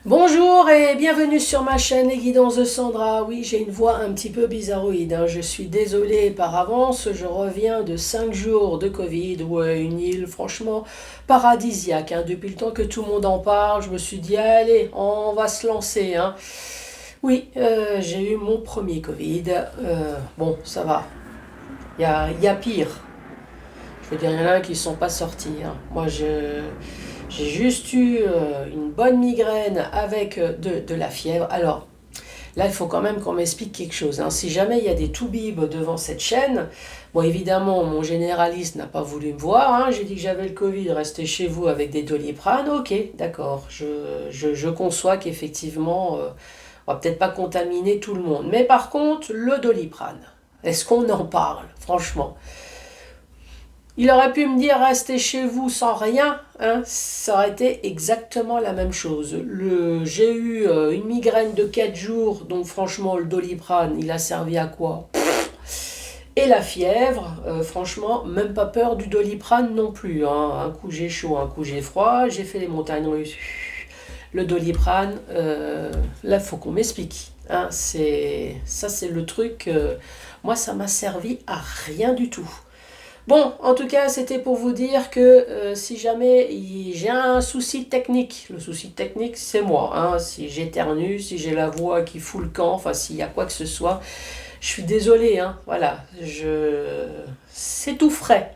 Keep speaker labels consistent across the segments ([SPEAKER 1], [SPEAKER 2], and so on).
[SPEAKER 1] Bonjour et bienvenue sur ma chaîne Les Guidances de Sandra. Oui, j'ai une voix un petit peu bizarroïde, hein. Je suis désolée par avance, je reviens de 5 jours de Covid. Ouais, une île franchement paradisiaque, hein. Depuis le temps que tout le monde en parle, je me suis dit, allez, on va se lancer, hein. Oui, j'ai eu mon premier Covid. Bon, ça va, il y a pire. Je veux dire, il y en a qui ne sont pas sortis, hein. J'ai juste eu une bonne migraine avec de la fièvre. Alors, là, il faut quand même qu'on m'explique quelque chose, hein. Si jamais il y a des toubibs devant cette chaîne, bon, évidemment, mon généraliste n'a pas voulu me voir, hein. J'ai dit que j'avais le Covid, restez chez vous avec des Doliprane. Ok, d'accord. Je conçois qu'effectivement, on va peut-être pas contaminer tout le monde. Mais par contre, le Doliprane, est-ce qu'on en parle, franchement? Il aurait pu me dire restez chez vous sans rien, hein, ça aurait été exactement la même chose. J'ai eu une migraine de 4 jours, donc franchement le Doliprane, il a servi à quoi? Et la fièvre, franchement, même pas peur du Doliprane non plus, hein. Un coup j'ai chaud, un coup j'ai froid, j'ai fait les montagnes russes. Le Doliprane, là faut qu'on m'explique, hein. Ça c'est le truc, moi ça m'a servi à rien du tout. Bon, en tout cas, c'était pour vous dire que si jamais j'ai un souci technique, le souci technique, c'est moi, hein. Si j'éternue, si j'ai la voix qui fout le camp, enfin, s'il y a quoi que ce soit, je suis désolée, hein. Voilà, c'est tout frais.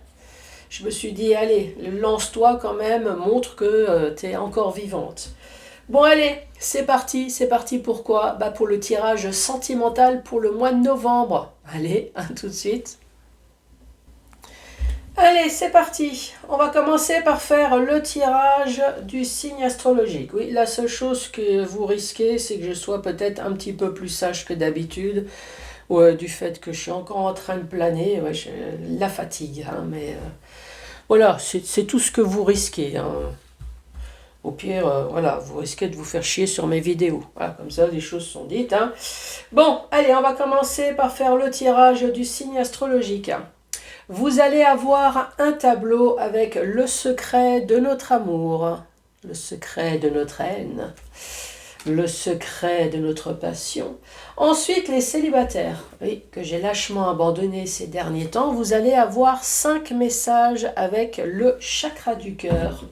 [SPEAKER 1] Je me suis dit, allez, lance-toi quand même, montre que tu es encore vivante. Bon, allez, c'est parti pourquoi? Bah, pour le tirage sentimental pour le mois de novembre. Allez, à tout de suite. Allez, c'est parti. On va commencer par faire le tirage du signe astrologique. Oui, la seule chose que vous risquez, c'est que je sois peut-être un petit peu plus sage que d'habitude, ouais, du fait que je suis encore en train de planer, ouais, la fatigue, hein, mais voilà, c'est tout ce que vous risquez, hein. Au pire, voilà, vous risquez de vous faire chier sur mes vidéos. Voilà, comme ça, les choses sont dites, hein. Bon, allez, on va commencer par faire le tirage du signe astrologique. Vous allez avoir un tableau avec le secret de notre amour, le secret de notre haine, le secret de notre passion. Ensuite, les célibataires, oui, que j'ai lâchement abandonné ces derniers temps, vous allez avoir 5 messages avec le chakra du cœur.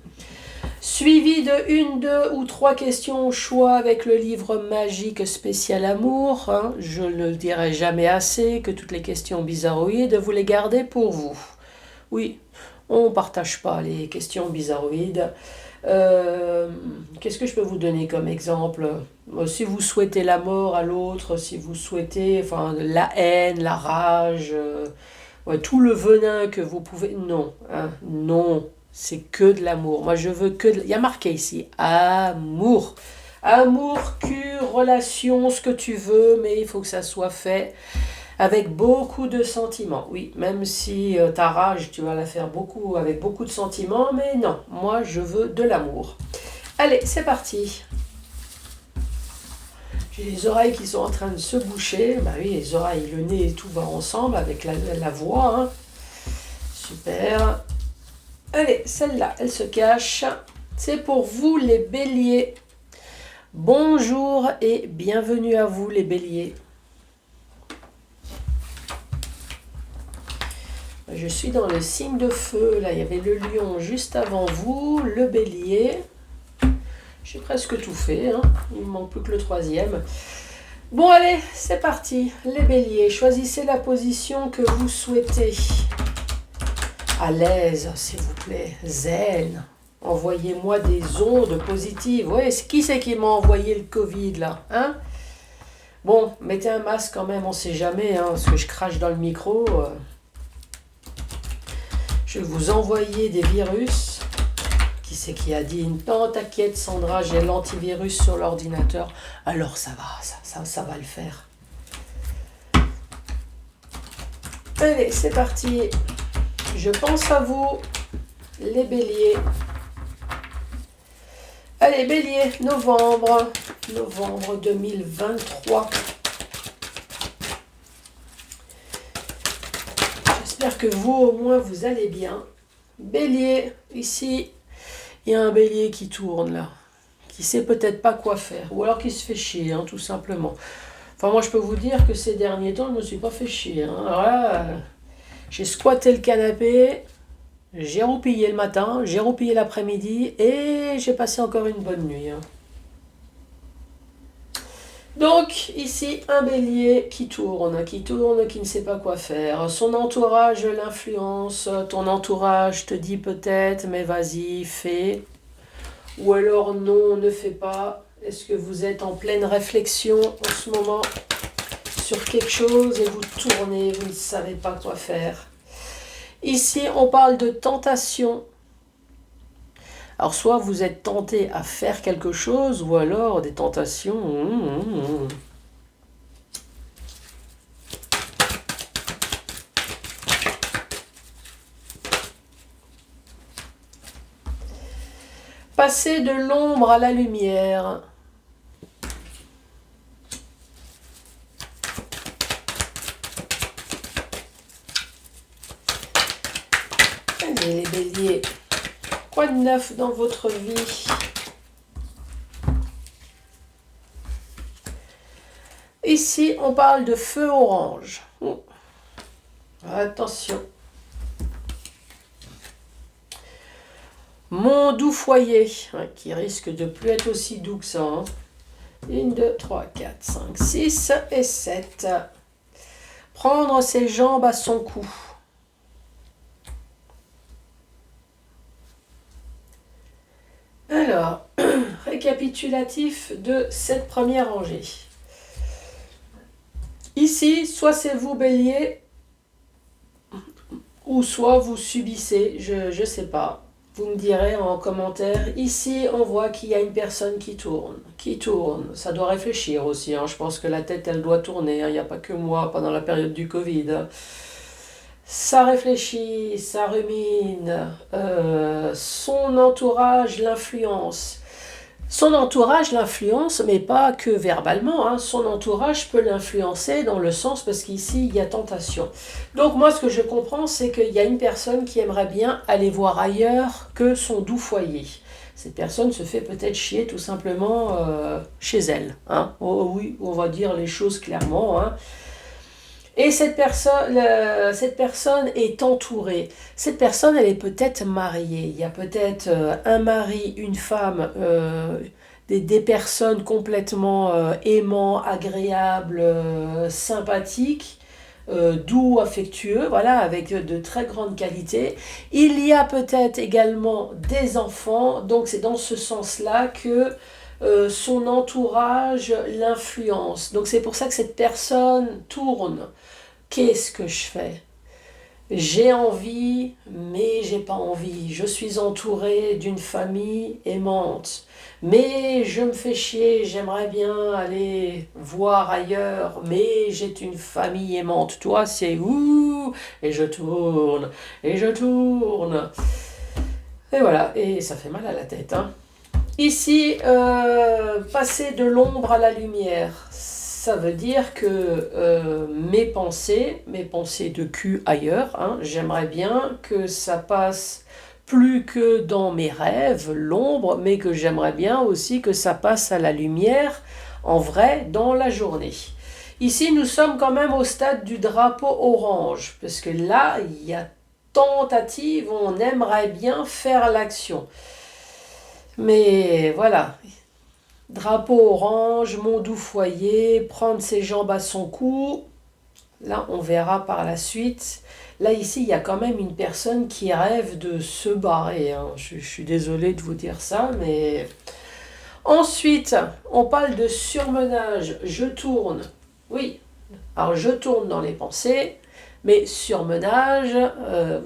[SPEAKER 1] Suivi de une, deux ou trois questions au choix avec le livre magique spécial amour, hein. Je ne le dirai jamais assez que toutes les questions bizarroïdes, vous les gardez pour vous. Oui, on ne partage pas les questions bizarroïdes. Qu'est-ce que je peux vous donner comme exemple? Si vous souhaitez la mort à l'autre, si vous souhaitez enfin, la haine, la rage, ouais, tout le venin que vous pouvez... Non, hein, non. C'est que de l'amour. Moi, je veux que de... Il y a marqué ici, amour. Amour, cure, relation, ce que tu veux, mais il faut que ça soit fait avec beaucoup de sentiments. Oui, même si ta rage, tu vas la faire beaucoup avec beaucoup de sentiments, mais non, moi, je veux de l'amour. Allez, c'est parti. J'ai les oreilles qui sont en train de se boucher. Bah oui, les oreilles, le nez et tout va ensemble avec la voix, hein. Super. Allez, celle-là, elle se cache. C'est pour vous les béliers. Bonjour et bienvenue à vous les béliers. Je suis dans le signe de feu. Là, il y avait le lion juste avant vous, le bélier. J'ai presque tout fait, hein. Il ne me manque plus que le troisième. Bon, allez, c'est parti. Les béliers, choisissez la position que vous souhaitez. À l'aise, s'il vous plaît, zen. Envoyez-moi des ondes positives. Ouais, qui c'est qui m'a envoyé le Covid, là, hein? Bon, mettez un masque quand même, on sait jamais, hein, parce que je crache dans le micro. Je vais vous envoyer des virus. Qui c'est qui a dit? Non, t'inquiète, Sandra, j'ai l'antivirus sur l'ordinateur. Alors ça va, ça va le faire. Allez, c'est parti. Je pense à vous, les béliers. Allez, bélier, novembre 2023. J'espère que vous, au moins, vous allez bien. Bélier, ici, il y a un bélier qui tourne, là. qui sait peut-être pas quoi faire, ou alors qui se fait chier, hein, tout simplement. Enfin, moi, je peux vous dire que ces derniers temps, je me suis pas fait chier. Hein. Alors là, j'ai squatté le canapé, j'ai roupillé le matin, j'ai roupillé l'après-midi, et j'ai passé encore une bonne nuit. Hein. Donc, ici, un bélier qui tourne, qui ne sait pas quoi faire. Son entourage l'influence, ton entourage te dit peut-être, mais vas-y, fais. Ou alors, non, ne fais pas. Est-ce que vous êtes en pleine réflexion en ce moment sur quelque chose et vous tournez, vous ne savez pas quoi faire. Ici, on parle de tentation. Alors, soit vous êtes tenté à faire quelque chose, ou alors des tentations. Passer de l'ombre à la lumière. Allez, les béliers. Quoi de neuf dans votre vie? Ici, on parle de feu orange. Oh. Attention. Mon doux foyer, hein, qui risque de plus être aussi doux que ça. Hein. 1, 2, 3, 4, 5, 6 et 7. Prendre ses jambes à son cou. Alors, récapitulatif de cette première rangée. Ici, soit c'est vous bélier, ou soit vous subissez, je ne sais pas. Vous me direz en commentaire. Ici, on voit qu'il y a une personne qui tourne. Ça doit réfléchir aussi. Hein. Je pense que la tête, elle doit tourner. Hein. Il n'y a pas que moi pendant la période du Covid. Hein. Ça réfléchit, ça rumine. Son entourage l'influence. Son entourage l'influence, mais pas que verbalement. Hein. Son entourage peut l'influencer dans le sens, parce qu'ici, il y a tentation. Donc moi, ce que je comprends, c'est qu'il y a une personne qui aimerait bien aller voir ailleurs que son doux foyer. Cette personne se fait peut-être chier tout simplement chez elle. Hein. Oh, oui, on va dire les choses clairement. Hein. Et cette personne est entourée. Cette personne, elle est peut-être mariée. Il y a peut-être un mari, une femme, des personnes complètement aimants, agréables, sympathiques, doux, affectueux, voilà, avec de très grandes qualités. Il y a peut-être également des enfants. Donc c'est dans ce sens-là que son entourage l'influence. Donc c'est pour ça que cette personne tourne. Qu'est-ce que je fais? J'ai envie, mais j'ai pas envie. Je suis entourée d'une famille aimante. Mais je me fais chier, j'aimerais bien aller voir ailleurs, mais j'ai une famille aimante. Toi, c'est ouh, et je tourne, et je tourne. Et voilà, et ça fait mal à la tête, hein. Ici, passer de l'ombre à la lumière, ça veut dire que mes pensées de cul ailleurs, hein, j'aimerais bien que ça passe plus que dans mes rêves, l'ombre, mais que j'aimerais bien aussi que ça passe à la lumière, en vrai, dans la journée. Ici, nous sommes quand même au stade du drapeau orange, parce que là, il y a tentative, on aimerait bien faire l'action. Mais voilà, drapeau orange, mon doux foyer, prendre ses jambes à son cou. Là, on verra par la suite. Là, ici, il y a quand même une personne qui rêve de se barrer. Hein. Je suis désolée de vous dire ça, mais... Ensuite, on parle de surmenage. Je tourne. Oui, alors je tourne dans les pensées. Mais surmenage,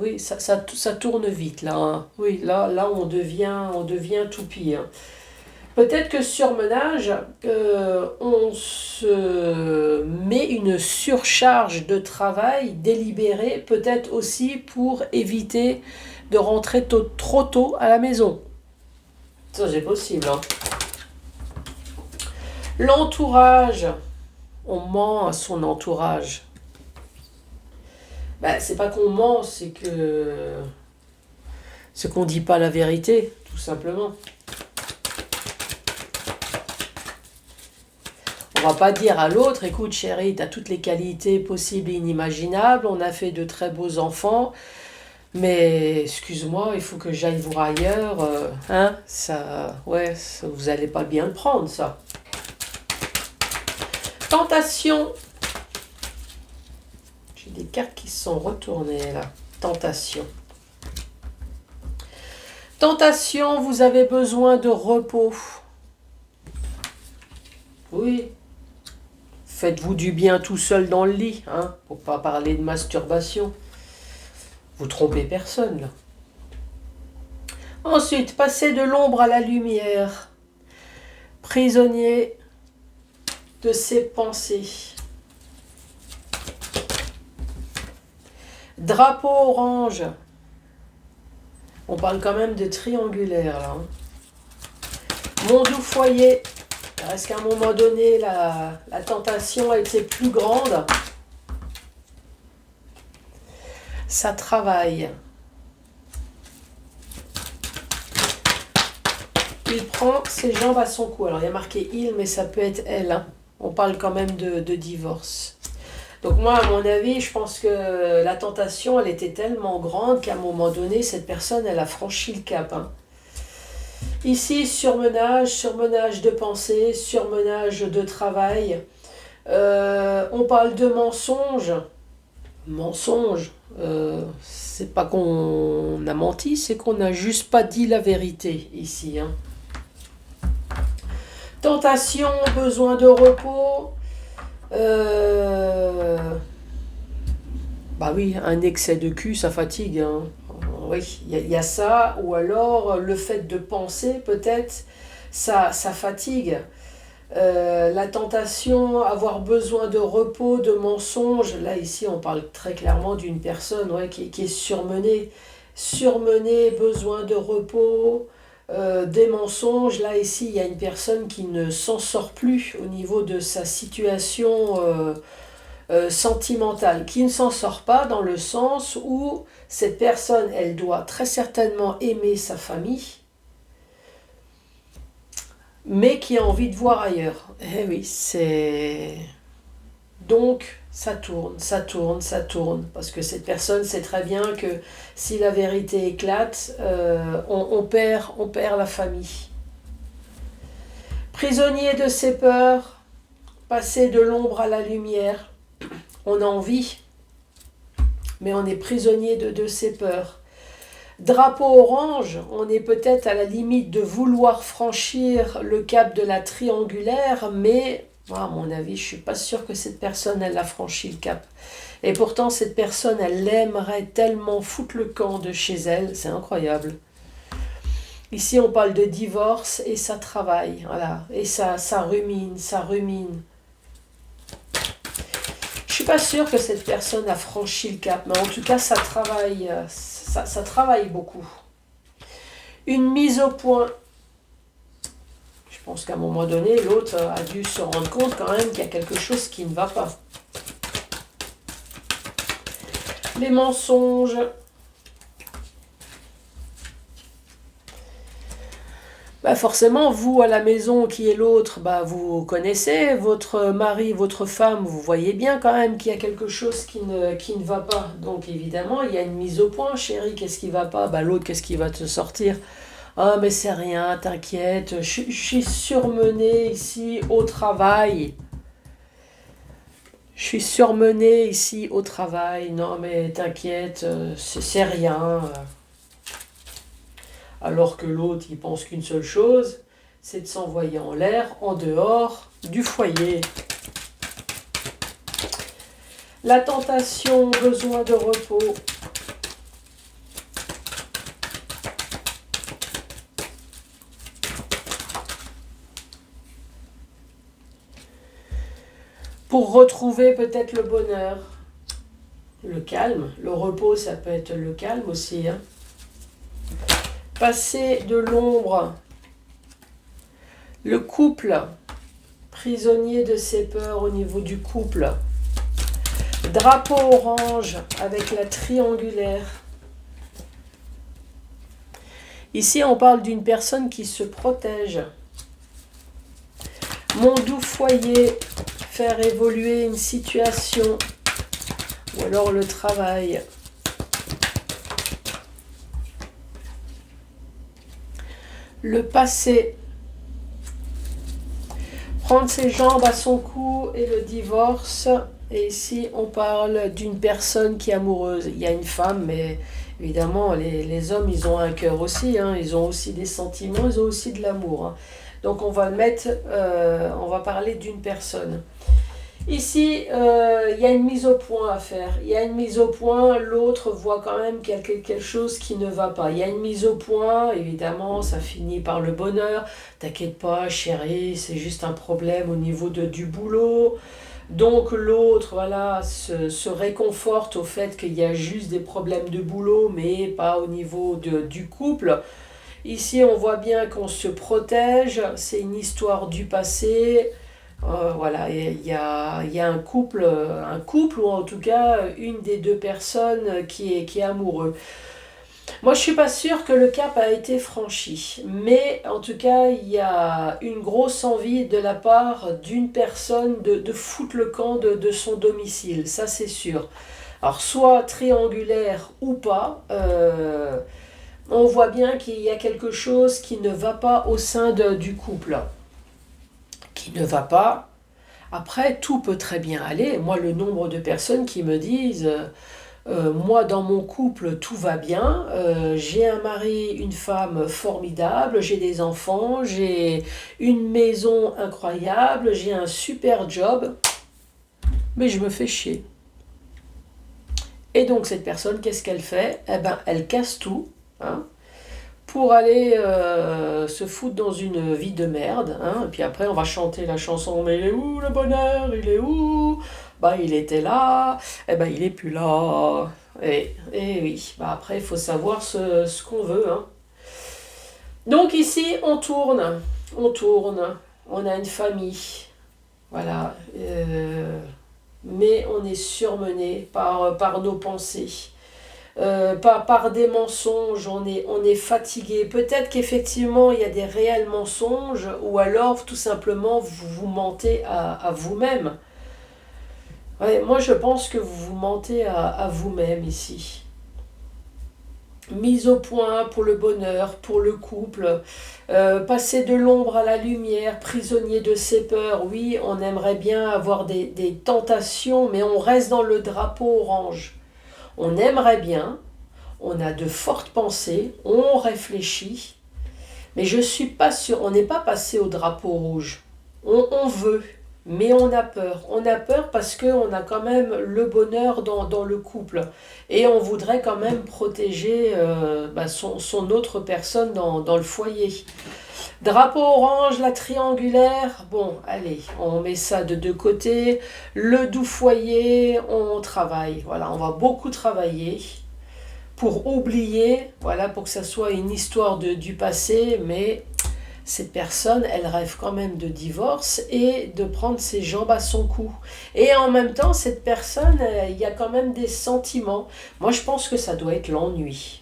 [SPEAKER 1] oui, ça tourne vite là. Hein. Oui, là on devient toupie. Hein. Peut-être que surmenage, on se met une surcharge de travail délibérée, peut-être aussi pour éviter de rentrer trop tôt à la maison. Ça c'est possible. Hein. L'entourage, on ment à son entourage. Ben, c'est pas qu'on ment, c'est qu'on dit pas la vérité, tout simplement. On va pas dire à l'autre, écoute chérie, tu as toutes les qualités possibles et inimaginables, on a fait de très beaux enfants, mais excuse-moi, il faut que j'aille voir ailleurs, hein, ça, ouais, ça, vous allez pas bien le prendre, ça. Tentation. J'ai des cartes qui se sont retournées, là. Tentation. Tentation, vous avez besoin de repos. Oui. Faites-vous du bien tout seul dans le lit, hein, pour pas parler de masturbation. Vous trompez personne, là. Ensuite, passez de l'ombre à la lumière. Prisonnier de ses pensées. Drapeau orange. On parle quand même de triangulaire, là. Hein. Mon doux foyer. Est-ce qu'à un moment donné, la tentation était plus grande? Ça travaille. Il prend ses jambes à son cou. Alors, il y a marqué « il », mais ça peut être « elle ». Hein. On parle quand même de divorce. Donc moi, à mon avis, je pense que la tentation, elle était tellement grande qu'à un moment donné, cette personne, elle a franchi le cap. Hein. Ici, surmenage de pensée, surmenage de travail. On parle de mensonge. Mensonge, c'est pas qu'on a menti, c'est qu'on n'a juste pas dit la vérité ici. Hein. Tentation, besoin de repos. Bah oui, un excès de cul, ça fatigue. Hein. Oui, il y a ça, ou alors le fait de penser, peut-être, ça fatigue. La tentation, avoir besoin de repos, de mensonges. Là, ici, on parle très clairement d'une personne ouais, qui est surmenée. Surmenée, besoin de repos, des mensonges. Là, ici, il y a une personne qui ne s'en sort plus au niveau de sa situation sentimentale, qui ne s'en sort pas dans le sens où cette personne, elle doit très certainement aimer sa famille, mais qui a envie de voir ailleurs. Eh oui, c'est... Donc, ça tourne, ça tourne, ça tourne. Parce que cette personne sait très bien que si la vérité éclate, on perd la famille. Prisonnier de ses peurs, passer de l'ombre à la lumière. On a envie, mais on est prisonnier de ses peurs. Drapeau orange, on est peut-être à la limite de vouloir franchir le cap de la triangulaire, mais à mon avis, je ne suis pas sûre que cette personne, elle a franchi le cap. Et pourtant, cette personne, elle aimerait tellement foutre le camp de chez elle, c'est incroyable. Ici, on parle de divorce et ça travaille, voilà. Et ça rumine, ça rumine. Je ne suis pas sûre que cette personne a franchi le cap, mais en tout cas, ça travaille, ça travaille beaucoup. Une mise au point. Je pense qu'à un moment donné, l'autre a dû se rendre compte quand même qu'il y a quelque chose qui ne va pas. Les mensonges. Bah forcément, vous à la maison qui est l'autre, bah vous connaissez votre mari, votre femme, vous voyez bien quand même qu'il y a quelque chose qui ne va pas. Donc évidemment, il y a une mise au point, chérie, qu'est-ce qui ne va pas? Bah l'autre, qu'est-ce qui va te sortir? Ah mais c'est rien, t'inquiète, je suis surmenée ici au travail. Je suis surmenée ici au travail, non mais t'inquiète, c'est rien. Alors que l'autre, il pense qu'une seule chose, c'est de s'envoyer en l'air, en dehors du foyer. La tentation, besoin de repos. Pour retrouver peut-être le bonheur, le calme. Le repos, ça peut être le calme aussi, hein. Passer de l'ombre, le couple, prisonnier de ses peurs au niveau du couple, drapeau orange avec la triangulaire. Ici, on parle d'une personne qui se protège. Mon doux foyer, faire évoluer une situation ou alors le travail. Le passé, prendre ses jambes à son cou et le divorce. Et ici, on parle d'une personne qui est amoureuse. Il y a une femme, mais évidemment, les hommes, ils ont un cœur aussi. Hein, ils ont aussi des sentiments, ils ont aussi de l'amour. Hein. Donc, on va le mettre, on va parler d'une personne. Ici, il y a une mise au point à faire. Il y a une mise au point, l'autre voit quand même quelque chose qui ne va pas. Il y a une mise au point, évidemment, ça finit par le bonheur. T'inquiète pas, chérie, c'est juste un problème au niveau du boulot. Donc l'autre, voilà, se réconforte au fait qu'il y a juste des problèmes de boulot, mais pas au niveau du couple. Ici, on voit bien qu'on se protège, c'est une histoire du passé. Voilà, il y a un couple, ou en tout cas une des deux personnes qui est amoureux. Moi, je suis pas sûre que le cap a été franchi, mais en tout cas, il y a une grosse envie de la part d'une personne de foutre le camp de son domicile, ça c'est sûr. Alors, soit triangulaire ou pas, on voit bien qu'il y a quelque chose qui ne va pas au sein du couple. Qui ne va pas. Après, tout peut très bien aller. Moi, le nombre de personnes qui me disent moi, dans mon couple, tout va bien. J'ai un mari, une femme formidable, j'ai des enfants, j'ai une maison incroyable, j'ai un super job, mais je me fais chier. Et donc, cette personne, qu'est-ce qu'elle fait? Eh ben, elle casse tout, hein, pour aller se foutre dans une vie de merde. Hein. Et puis après, on va chanter la chanson, mais il est où le bonheur? Il est où? Bah, il était là, eh ben, il est plus là. Et oui, bah, après, il faut savoir ce qu'on veut. Hein. Donc ici, on tourne, on a une famille, voilà. Mais on est surmené par nos pensées. Par des mensonges, on est fatigué. Peut-être qu'effectivement il y a des réels mensonges, ou alors tout simplement vous vous mentez à vous-même. Ouais, moi je pense que vous vous mentez à vous-même ici. Mise au point pour le bonheur, pour le couple, passer de l'ombre à la lumière, prisonnier de ses peurs. Oui, on aimerait bien avoir des tentations, mais on reste dans le drapeau orange. On aimerait bien, on a de fortes pensées, on réfléchit, mais je ne suis pas sûre, on n'est pas passé au drapeau rouge. On veut, mais on a peur. On a peur parce qu'on a quand même le bonheur dans le couple. Et on voudrait quand même protéger son autre personne dans le foyer. Drapeau orange, la triangulaire, bon, allez, on met ça de deux côtés. Le doux foyer, on travaille. Voilà, on va beaucoup travailler pour oublier, voilà, pour que ça soit une histoire du passé, mais cette personne, elle rêve quand même de divorce et de prendre ses jambes à son cou. Et en même temps, cette personne, il y a quand même des sentiments. Moi, je pense que ça doit être l'ennui.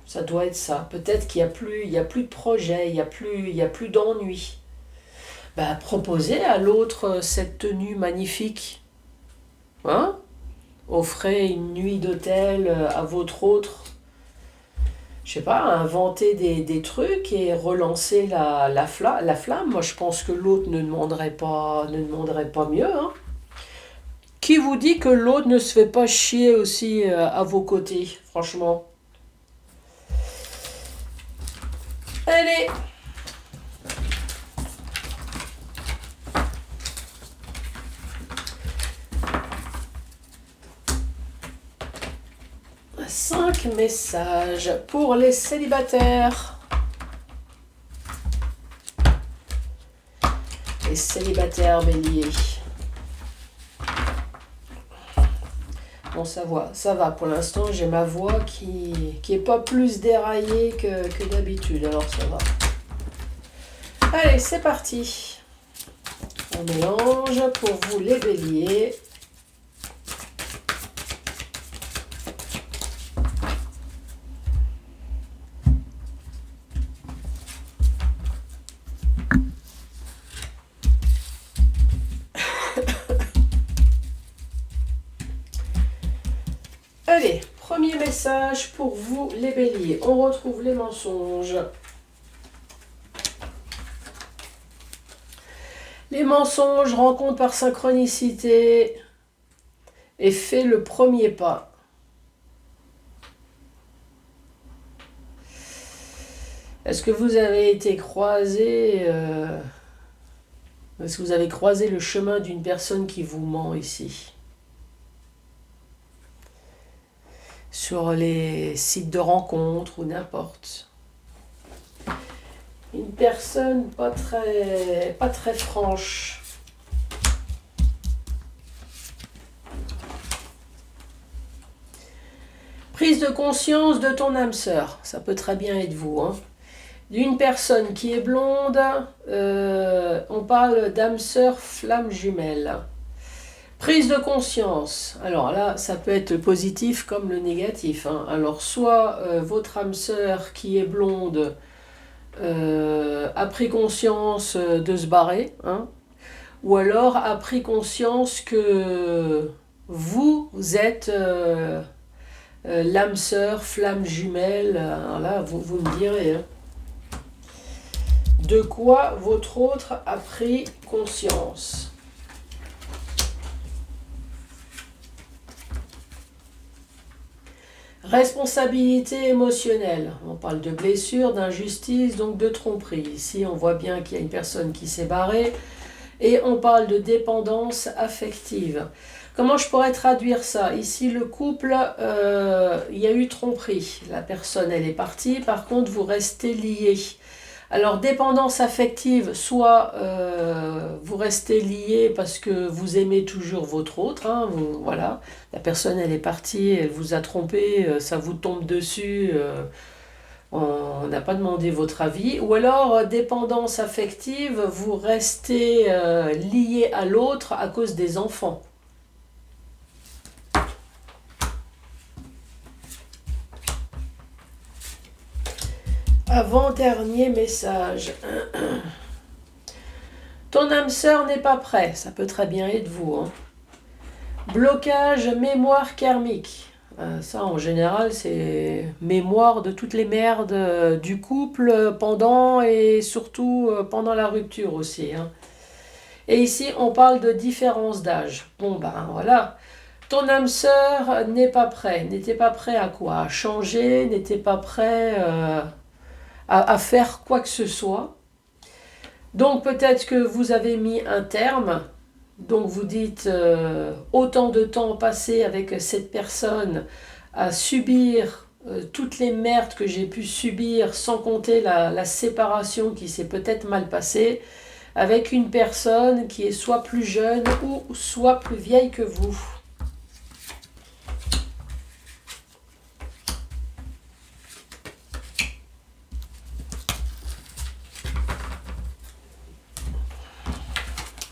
[SPEAKER 1] Ça doit être ça. Peut-être qu'il n'y a plus de projet, il y a plus d'ennui. Bah, proposez à l'autre cette tenue magnifique. Hein? Offrez une nuit d'hôtel à votre autre. Je sais pas, inventer des trucs et relancer la flamme. Moi, je pense que l'autre ne demanderait pas mieux. Hein? Qui vous dit que l'autre ne se fait pas chier aussi à vos côtés, franchement? Allez! Cinq messages pour les célibataires. Les célibataires béliers. Bon, ça va. Pour l'instant, j'ai ma voix qui est pas plus déraillée que d'habitude. Alors, ça va. Allez, c'est parti. On mélange pour vous les béliers. message pour vous, les béliers. On retrouve les mensonges. Les mensonges, rencontre par synchronicité et fait le premier pas. Est-ce que vous avez été croisé est-ce que vous avez croisé le chemin d'une personne qui vous ment ici? Sur les sites de rencontres ou n'importe. Une personne pas très franche. Prise de conscience de ton âme sœur. Ça peut très bien être vous, hein. D'une personne qui est blonde, on parle d'âme sœur flamme jumelle. Prise de conscience. Alors là, ça peut être le positif comme le négatif, hein. Alors soit votre âme sœur qui est blonde a pris conscience de se barrer, hein, ou alors a pris conscience que vous êtes l'âme sœur flamme jumelle. Alors là, vous me direz, hein. De quoi votre autre a pris conscience? Responsabilité émotionnelle. On parle de blessure, d'injustice, donc de tromperie. Ici, on voit bien qu'il y a une personne qui s'est barrée. Et on parle de dépendance affective. Comment je pourrais traduire ça? Ici, le couple, il y a eu tromperie. La personne, elle est partie. Par contre, vous restez liés. Alors, dépendance affective, soit vous restez lié parce que vous aimez toujours votre autre, hein, voilà, la personne elle est partie, elle vous a trompé, ça vous tombe dessus, on n'a pas demandé votre avis, ou alors dépendance affective, vous restez lié à l'autre à cause des enfants. Avant-dernier message. Ton âme sœur n'est pas prêt. Ça peut très bien être vous, hein. Blocage mémoire karmique. Ça, en général, c'est mémoire de toutes les merdes du couple pendant et surtout pendant la rupture aussi, hein. Et ici, on parle de différence d'âge. Bon, ben voilà. Ton âme sœur n'est pas prêt. N'était pas prêt à quoi? À changer, n'était pas prêt à faire quoi que ce soit. Donc peut-être que vous avez mis un terme, donc vous dites autant de temps passé avec cette personne à subir toutes les merdes que j'ai pu subir, sans compter la séparation qui s'est peut-être mal passée, avec une personne qui est soit plus jeune ou soit plus vieille que vous.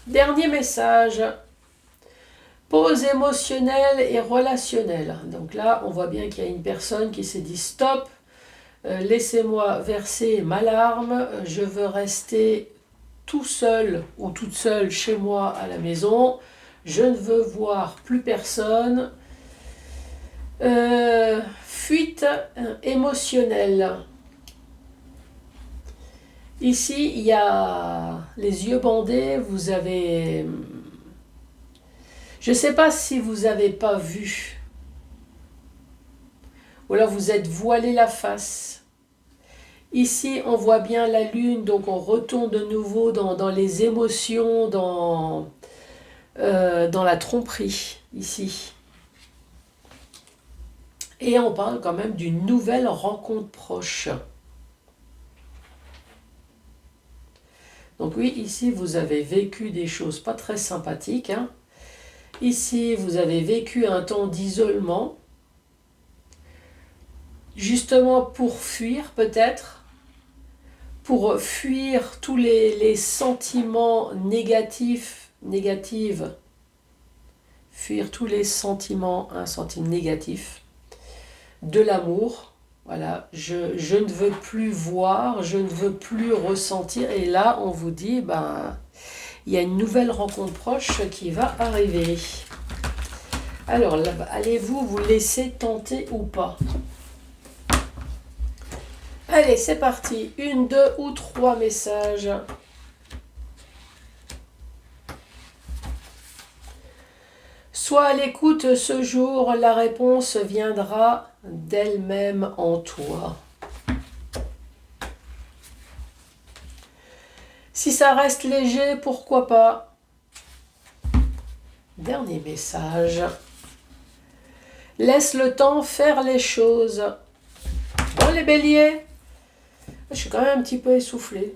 [SPEAKER 1] Dernier message, pause émotionnelle et relationnelle. Donc là, on voit bien qu'il y a une personne qui s'est dit stop, laissez-moi verser ma larme, je veux rester tout seul ou toute seule chez moi à la maison, je ne veux voir plus personne. Fuite émotionnelle. Ici, il y a les yeux bandés, vous avez... Je ne sais pas si vous n'avez pas vu. Ou alors vous êtes voilé la face. Ici, on voit bien la lune, donc on retourne de nouveau dans les émotions, dans la tromperie, ici. Et on parle quand même d'une nouvelle rencontre proche. Donc oui, ici, vous avez vécu des choses pas très sympathiques, hein. Ici, vous avez vécu un temps d'isolement, justement pour fuir peut-être, pour fuir tous les sentiments négatifs, fuir tous les sentiments, un sentiment négatif, de l'amour. Voilà, je ne veux plus voir, je ne veux plus ressentir. Et là, on vous dit, ben, il y a une nouvelle rencontre proche qui va arriver. Alors, allez-vous vous laisser tenter ou pas? Allez, c'est parti. 1, 2 ou 3 messages. Sois à l'écoute ce jour, la réponse viendra d'elle-même en toi. Si ça reste léger, pourquoi pas? Dernier message. Laisse le temps faire les choses. Bon, les béliers, je suis quand même un petit peu essoufflée.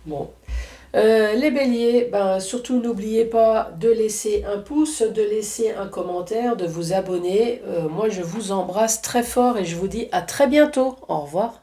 [SPEAKER 1] Bon. Les béliers, surtout n'oubliez pas de laisser un pouce, de laisser un commentaire, de vous abonner. Moi, je vous embrasse très fort et je vous dis à très bientôt. Au revoir.